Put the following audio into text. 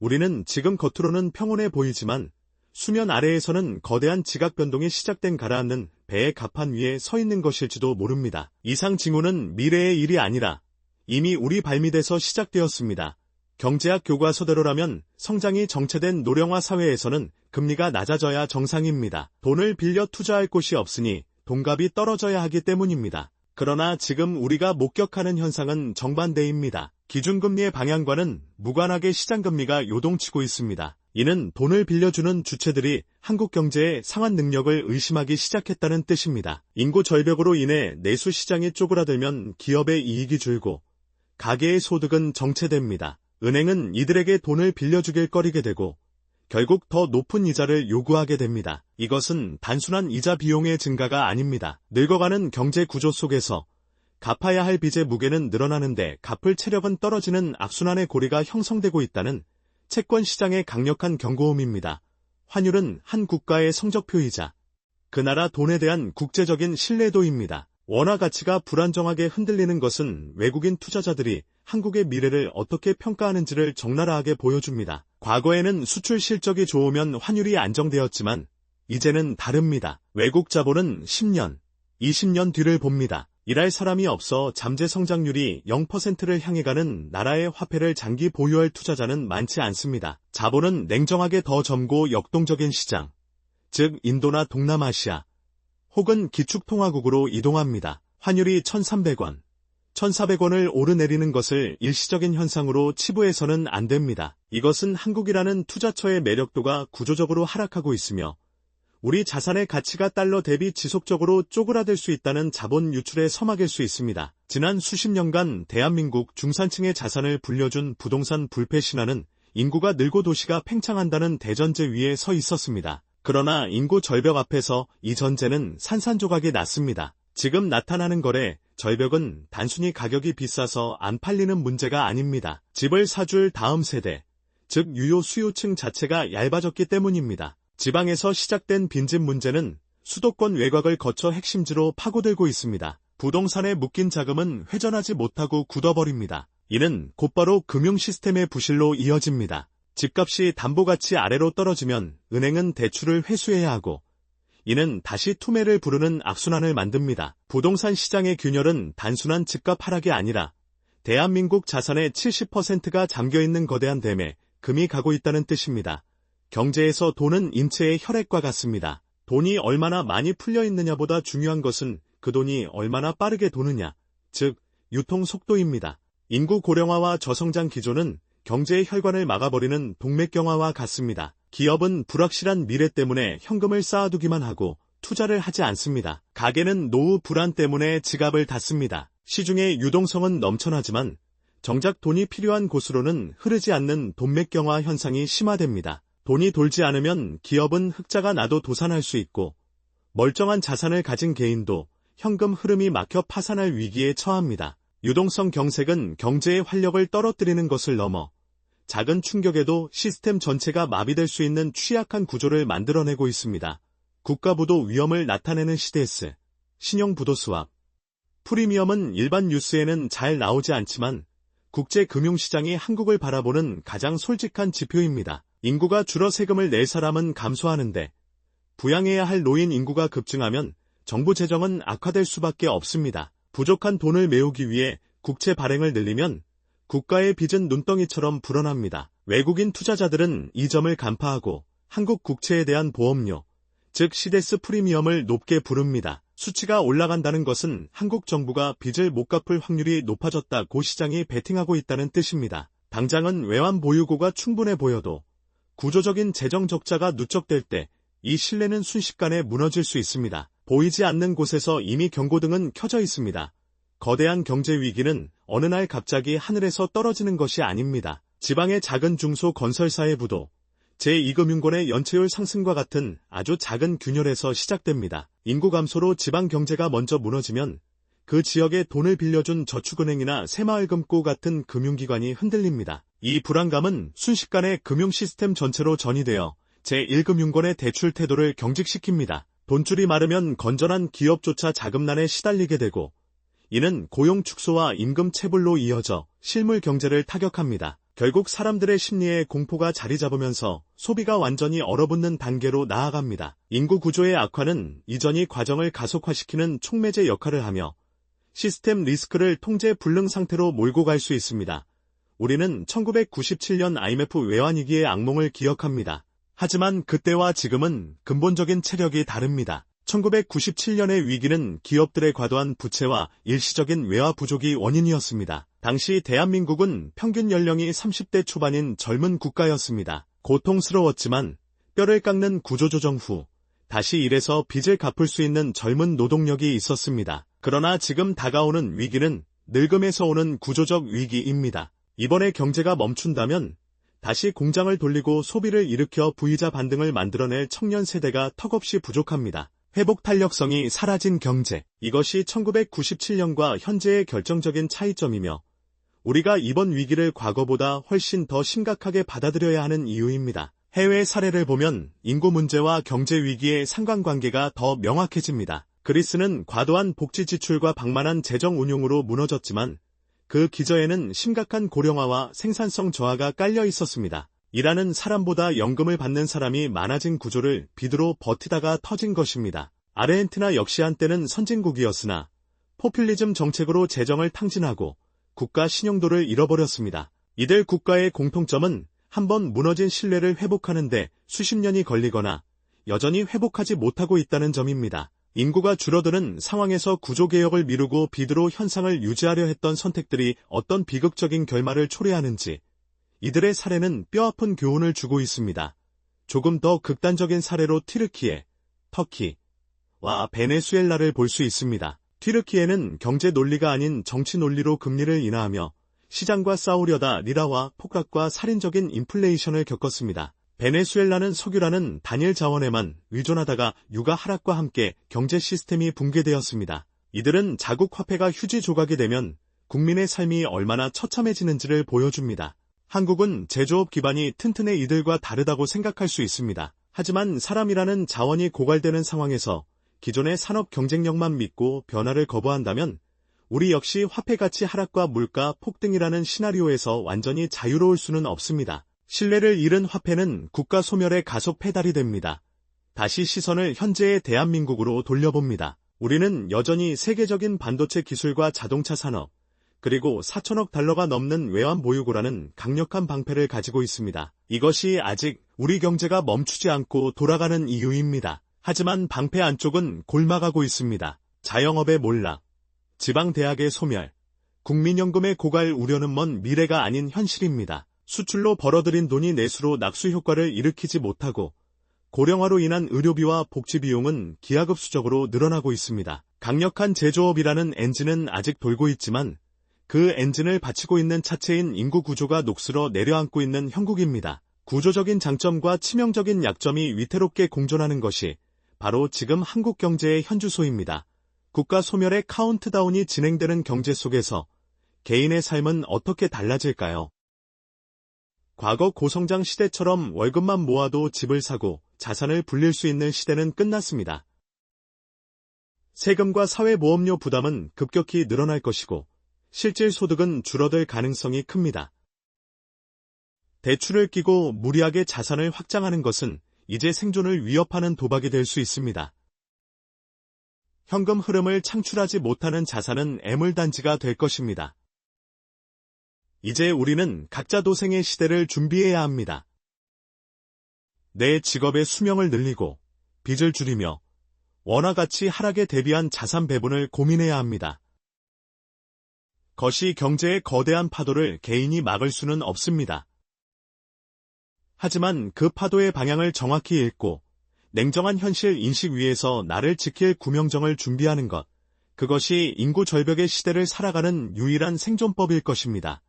우리는 지금 겉으로는 평온해 보이지만 수면 아래에서는 거대한 지각 변동이 시작된 가라앉는 배의 갑판 위에 서 있는 것일지도 모릅니다. 이상 징후는 미래의 일이 아니라 이미 우리 발밑에서 시작되었습니다. 경제학 교과서대로라면 성장이 정체된 노령화 사회에서는 금리가 낮아져야 정상입니다. 돈을 빌려 투자할 곳이 없으니 돈값이 떨어져야 하기 때문입니다. 그러나 지금 우리가 목격하는 현상은 정반대입니다. 기준금리의 방향과는 무관하게 시장금리가 요동치고 있습니다. 이는 돈을 빌려주는 주체들이 한국 경제의 상환 능력을 의심하기 시작했다는 뜻입니다. 인구 절벽으로 인해 내수 시장이 쪼그라들면 기업의 이익이 줄고 가계의 소득은 정체됩니다. 은행은 이들에게 돈을 빌려주길 꺼리게 되고 결국 더 높은 이자를 요구하게 됩니다. 이것은 단순한 이자 비용의 증가가 아닙니다. 늙어가는 경제 구조 속에서 갚아야 할 빚의 무게는 늘어나는데 갚을 체력은 떨어지는 악순환의 고리가 형성되고 있다는 채권 시장의 강력한 경고음입니다. 환율은 한 국가의 성적표이자 그 나라 돈에 대한 국제적인 신뢰도입니다. 원화 가치가 불안정하게 흔들리는 것은 외국인 투자자들이 한국의 미래를 어떻게 평가하는지를 적나라하게 보여줍니다. 과거에는 수출 실적이 좋으면 환율이 안정되었지만 이제는 다릅니다. 외국 자본은 10년, 20년 뒤를 봅니다. 일할 사람이 없어 잠재 성장률이 0%를 향해 가는 나라의 화폐를 장기 보유할 투자자는 많지 않습니다. 자본은 냉정하게 더 젊고 역동적인 시장, 즉 인도나 동남아시아, 혹은 기축통화국으로 이동합니다. 환율이 1,300원, 1,400원을 오르내리는 것을 일시적인 현상으로 치부해서는 안 됩니다. 이것은 한국이라는 투자처의 매력도가 구조적으로 하락하고 있으며 우리 자산의 가치가 달러 대비 지속적으로 쪼그라들 수 있다는 자본 유출의 서막일 수 있습니다. 지난 수십 년간 대한민국 중산층의 자산을 불려준 부동산 불패 신화는 인구가 늘고 도시가 팽창한다는 대전제 위에 서 있었습니다. 그러나 인구 절벽 앞에서 이 전제는 산산조각이 났습니다. 지금 나타나는 거래, 절벽은 단순히 가격이 비싸서 안 팔리는 문제가 아닙니다. 집을 사줄 다음 세대, 즉 유효 수요층 자체가 얇아졌기 때문입니다. 지방에서 시작된 빈집 문제는 수도권 외곽을 거쳐 핵심지로 파고들고 있습니다. 부동산에 묶인 자금은 회전하지 못하고 굳어버립니다. 이는 곧바로 금융 시스템의 부실로 이어집니다. 집값이 담보가치 아래로 떨어지면 은행은 대출을 회수해야 하고 이는 다시 투매를 부르는 악순환을 만듭니다. 부동산 시장의 균열은 단순한 집값 하락이 아니라 대한민국 자산의 70%가 잠겨있는 거대한 댐에 금이 가고 있다는 뜻입니다. 경제에서 돈은 인체의 혈액과 같습니다. 돈이 얼마나 많이 풀려있느냐보다 중요한 것은 그 돈이 얼마나 빠르게 도느냐, 즉 유통 속도입니다. 인구 고령화와 저성장 기조는 경제의 혈관을 막아버리는 동맥경화와 같습니다. 기업은 불확실한 미래 때문에 현금을 쌓아두기만 하고 투자를 하지 않습니다. 가게는 노후 불안 때문에 지갑을 닫습니다. 시중의 유동성은 넘쳐나지만 정작 돈이 필요한 곳으로는 흐르지 않는 동맥경화 현상이 심화됩니다. 돈이 돌지 않으면 기업은 흑자가 나도 도산할 수 있고 멀쩡한 자산을 가진 개인도 현금 흐름이 막혀 파산할 위기에 처합니다. 유동성 경색은 경제의 활력을 떨어뜨리는 것을 넘어 작은 충격에도 시스템 전체가 마비될 수 있는 취약한 구조를 만들어내고 있습니다. 국가부도 위험을 나타내는 시데스, 신용부도 스왑, 프리미엄은 일반 뉴스에는 잘 나오지 않지만 국제금융시장이 한국을 바라보는 가장 솔직한 지표입니다. 인구가 줄어 세금을 낼 사람은 감소하는데 부양해야 할 노인 인구가 급증하면 정부 재정은 악화될 수밖에 없습니다. 부족한 돈을 메우기 위해 국채 발행을 늘리면 국가의 빚은 눈덩이처럼 불어납니다. 외국인 투자자들은 이 점을 간파하고 한국 국채에 대한 보험료, 즉 시데스 프리미엄을 높게 부릅니다. 수치가 올라간다는 것은 한국 정부가 빚을 못 갚을 확률이 높아졌다고 시장이 베팅하고 있다는 뜻입니다. 당장은 외환 보유고가 충분해 보여도 구조적인 재정 적자가 누적될 때 이 신뢰는 순식간에 무너질 수 있습니다. 보이지 않는 곳에서 이미 경고등은 켜져 있습니다. 거대한 경제 위기는 어느 날 갑자기 하늘에서 떨어지는 것이 아닙니다. 지방의 작은 중소 건설사의 부도, 제2금융권의 연체율 상승과 같은 아주 작은 균열에서 시작됩니다. 인구 감소로 지방 경제가 먼저 무너지면 그 지역에 돈을 빌려준 저축은행이나 새마을금고 같은 금융기관이 흔들립니다. 이 불안감은 순식간에 금융 시스템 전체로 전이되어 제1금융권의 대출 태도를 경직시킵니다. 돈줄이 마르면 건전한 기업조차 자금난에 시달리게 되고 이는 고용 축소와 임금 체불로 이어져 실물 경제를 타격합니다. 결국 사람들의 심리에 공포가 자리 잡으면서 소비가 완전히 얼어붙는 단계로 나아갑니다. 인구 구조의 악화는 이전이 과정을 가속화시키는 촉매제 역할을 하며 시스템 리스크를 통제 불능 상태로 몰고 갈 수 있습니다. 우리는 1997년 IMF 외환위기의 악몽을 기억합니다. 하지만 그때와 지금은 근본적인 체력이 다릅니다. 1997년의 위기는 기업들의 과도한 부채와 일시적인 외화 부족이 원인이었습니다. 당시 대한민국은 평균 연령이 30대 초반인 젊은 국가였습니다. 고통스러웠지만 뼈를 깎는 구조조정 후 다시 일해서 빚을 갚을 수 있는 젊은 노동력이 있었습니다. 그러나 지금 다가오는 위기는 늙음에서 오는 구조적 위기입니다. 이번에 경제가 멈춘다면 다시 공장을 돌리고 소비를 일으켜 부의자 반등을 만들어낼 청년 세대가 턱없이 부족합니다. 회복 탄력성이 사라진 경제. 이것이 1997년과 현재의 결정적인 차이점이며 우리가 이번 위기를 과거보다 훨씬 더 심각하게 받아들여야 하는 이유입니다. 해외 사례를 보면 인구 문제와 경제 위기의 상관관계가 더 명확해집니다. 그리스는 과도한 복지 지출과 방만한 재정 운용으로 무너졌지만 그 기저에는 심각한 고령화와 생산성 저하가 깔려 있었습니다. 일하는 사람보다 연금을 받는 사람이 많아진 구조를 빚으로 버티다가 터진 것입니다. 아르헨티나 역시 한때는 선진국이었으나 포퓰리즘 정책으로 재정을 탕진하고 국가 신용도를 잃어버렸습니다. 이들 국가의 공통점은 한번 무너진 신뢰를 회복하는 데 수십 년이 걸리거나 여전히 회복하지 못하고 있다는 점입니다. 인구가 줄어드는 상황에서 구조개혁을 미루고 빚으로 현상을 유지하려 했던 선택들이 어떤 비극적인 결말을 초래하는지 이들의 사례는 뼈아픈 교훈을 주고 있습니다. 조금 더 극단적인 사례로 튀르키예, 터키와 베네수엘라를 볼 수 있습니다. 튀르키예는 경제 논리가 아닌 정치 논리로 금리를 인하하며 시장과 싸우려다 리라와 폭락과 살인적인 인플레이션을 겪었습니다. 베네수엘라는 석유라는 단일 자원에만 의존하다가 유가 하락과 함께 경제 시스템이 붕괴되었습니다. 이들은 자국 화폐가 휴지 조각이 되면 국민의 삶이 얼마나 처참해지는지를 보여줍니다. 한국은 제조업 기반이 튼튼해 이들과 다르다고 생각할 수 있습니다. 하지만 사람이라는 자원이 고갈되는 상황에서 기존의 산업 경쟁력만 믿고 변화를 거부한다면 우리 역시 화폐 가치 하락과 물가 폭등이라는 시나리오에서 완전히 자유로울 수는 없습니다. 신뢰를 잃은 화폐는 국가 소멸의 가속 페달이 됩니다. 다시 시선을 현재의 대한민국으로 돌려봅니다. 우리는 여전히 세계적인 반도체 기술과 자동차 산업, 그리고 4천억 달러가 넘는 외환 보유고라는 강력한 방패를 가지고 있습니다. 이것이 아직 우리 경제가 멈추지 않고 돌아가는 이유입니다. 하지만 방패 안쪽은 골마가고 있습니다. 자영업의 몰락, 지방대학의 소멸, 국민연금의 고갈 우려는 먼 미래가 아닌 현실입니다. 수출로 벌어들인 돈이 내수로 낙수 효과를 일으키지 못하고 고령화로 인한 의료비와 복지비용은 기하급수적으로 늘어나고 있습니다. 강력한 제조업이라는 엔진은 아직 돌고 있지만 그 엔진을 받치고 있는 차체인 인구 구조가 녹슬어 내려앉고 있는 형국입니다. 구조적인 장점과 치명적인 약점이 위태롭게 공존하는 것이 바로 지금 한국 경제의 현주소입니다. 국가 소멸의 카운트다운이 진행되는 경제 속에서 개인의 삶은 어떻게 달라질까요? 과거 고성장 시대처럼 월급만 모아도 집을 사고 자산을 불릴 수 있는 시대는 끝났습니다. 세금과 사회보험료 부담은 급격히 늘어날 것이고 실질 소득은 줄어들 가능성이 큽니다. 대출을 끼고 무리하게 자산을 확장하는 것은 이제 생존을 위협하는 도박이 될 수 있습니다. 현금 흐름을 창출하지 못하는 자산은 애물단지가 될 것입니다. 이제 우리는 각자 도생의 시대를 준비해야 합니다. 내 직업의 수명을 늘리고 빚을 줄이며 원화 가치 하락에 대비한 자산 배분을 고민해야 합니다. 거시 경제의 거대한 파도를 개인이 막을 수는 없습니다. 하지만 그 파도의 방향을 정확히 읽고 냉정한 현실 인식 위에서 나를 지킬 구명정을 준비하는 것, 그것이 인구 절벽의 시대를 살아가는 유일한 생존법일 것입니다.